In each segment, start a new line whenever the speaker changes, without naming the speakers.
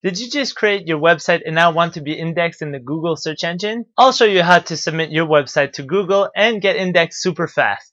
Did you just create your website and now want to be indexed in the Google search engine? I'll show you how to submit your website to Google and get indexed super fast.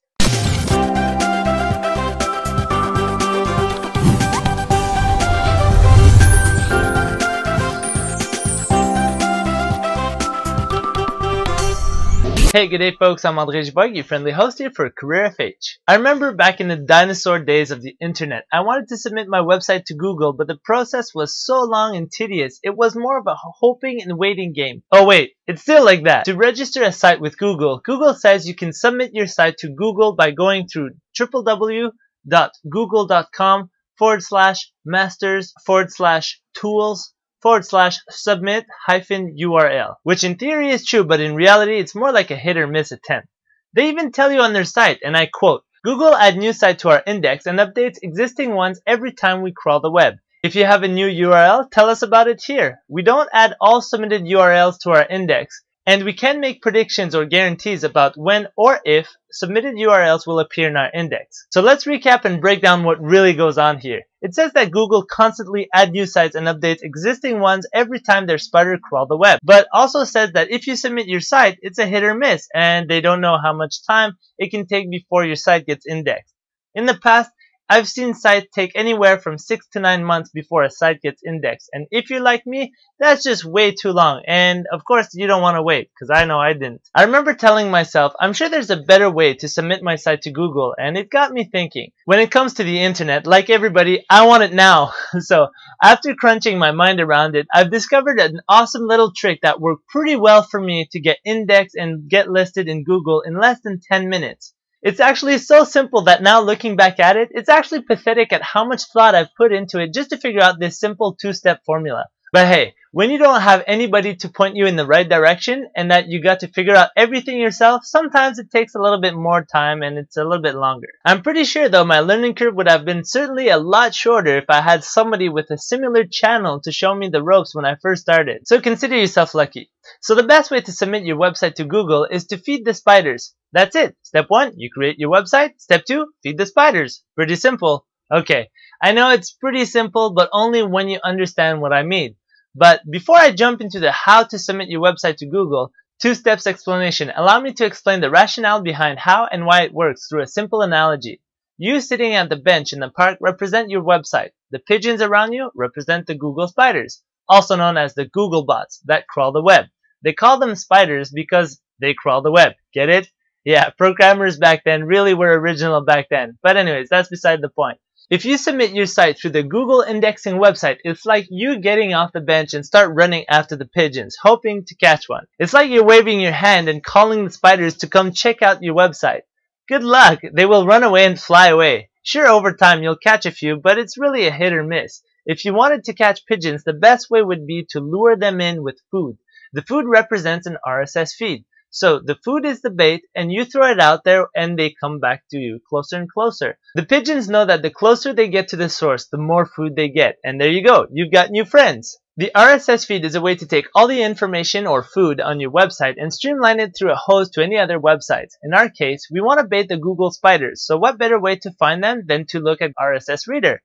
Hey, good day folks, I'm Givogue, your friendly host here for Career FH. I remember back in the dinosaur days of the internet, I wanted to submit my website to Google, but the process was so long and tedious, it was more of a hoping and waiting game. Oh wait, it's still like that. To register a site with Google, Google says you can submit your site to Google by going through www.google.com/masters/tools/submit-URL, which in theory is true, but in reality it's more like a hit or miss attempt. They even tell you on their site, and I quote, "Google add new site to our index and updates existing ones every time we crawl the web. If you have a new URL, tell us about it here. We don't add all submitted URLs to our index, and we can't make predictions or guarantees about when or if submitted URLs will appear in our index." So let's recap and break down what really goes on here. It says that Google constantly adds new sites and updates existing ones every time their spider crawls the web, but also says that if you submit your site, it's a hit or miss, and they don't know how much time it can take before your site gets indexed. In the past, I've seen sites take anywhere from 6 to 9 months before a site gets indexed, and if you're like me, that's just way too long, and of course you don't want to wait, because I know I didn't. I remember telling myself, I'm sure there's a better way to submit my site to Google, and it got me thinking. When it comes to the internet, like everybody, I want it now. So after crunching my mind around it, I've discovered an awesome little trick that worked pretty well for me to get indexed and get listed in Google in less than 10 minutes. It's actually so simple that now looking back at it, it's actually pathetic at how much thought I've put into it just to figure out this simple two-step formula. But hey, when you don't have anybody to point you in the right direction and that you got to figure out everything yourself, sometimes it takes a little bit more time and it's a little bit longer. I'm pretty sure though my learning curve would have been certainly a lot shorter if I had somebody with a similar channel to show me the ropes when I first started. So consider yourself lucky. So the best way to submit your website to Google is to feed the spiders. That's it. Step 1, you create your website. Step 2, feed the spiders. Pretty simple. Okay, I know it's pretty simple, but only when you understand what I mean. But before I jump into the how to submit your website to Google, 2 steps explanation, allow me to explain the rationale behind how and why it works through a simple analogy. You sitting at the bench in the park represent your website. The pigeons around you represent the Google spiders, also known as the Google bots that crawl the web. They call them spiders because they crawl the web. Get it? Yeah, programmers back then really were original back then. But anyways, that's beside the point. If you submit your site through the Google indexing website, it's like you getting off the bench and start running after the pigeons, hoping to catch one. It's like you're waving your hand and calling the spiders to come check out your website. Good luck, they will run away and fly away. Sure, over time you'll catch a few, but it's really a hit or miss. If you wanted to catch pigeons, the best way would be to lure them in with food. The food represents an RSS feed. So the food is the bait and you throw it out there and they come back to you closer and closer. The pigeons know that the closer they get to the source, the more food they get. And there you go, you've got new friends. The RSS feed is a way to take all the information or food on your website and streamline it through a host to any other websites. In our case, we want to bait the Google spiders. So what better way to find them than to look at RSS Reader?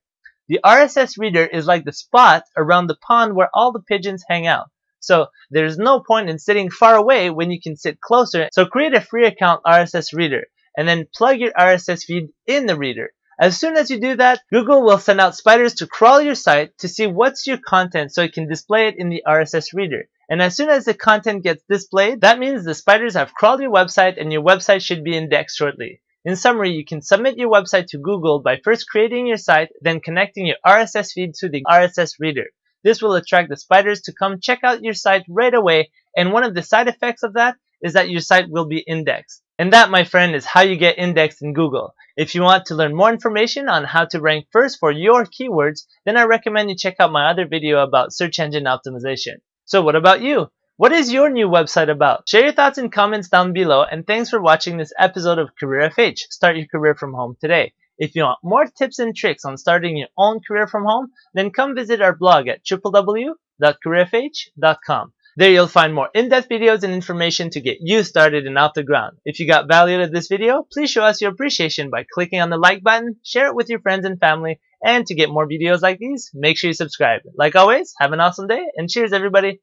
The RSS Reader is like the spot around the pond where all the pigeons hang out. So there's no point in sitting far away when you can sit closer. So create a free account RSS Reader and then plug your RSS feed in the reader. As soon as you do that, Google will send out spiders to crawl your site to see what's your content so it can display it in the RSS Reader. And as soon as the content gets displayed, that means the spiders have crawled your website and your website should be indexed shortly. In summary, you can submit your website to Google by first creating your site, then connecting your RSS feed to the RSS Reader. This will attract the spiders to come check out your site right away, and one of the side effects of that is that your site will be indexed. And that, my friend, is how you get indexed in Google. If you want to learn more information on how to rank first for your keywords, then I recommend you check out my other video about search engine optimization. So what about you? What is your new website about? Share your thoughts in comments down below, and thanks for watching this episode of Career FH. Start your career from home today. If you want more tips and tricks on starting your own career from home, then come visit our blog at www.careerfh.com. There you'll find more in-depth videos and information to get you started and off the ground. If you got value out of this video, please show us your appreciation by clicking on the like button, share it with your friends and family, And to get more videos like these, make sure you subscribe. Like always, have an awesome day, and cheers everybody!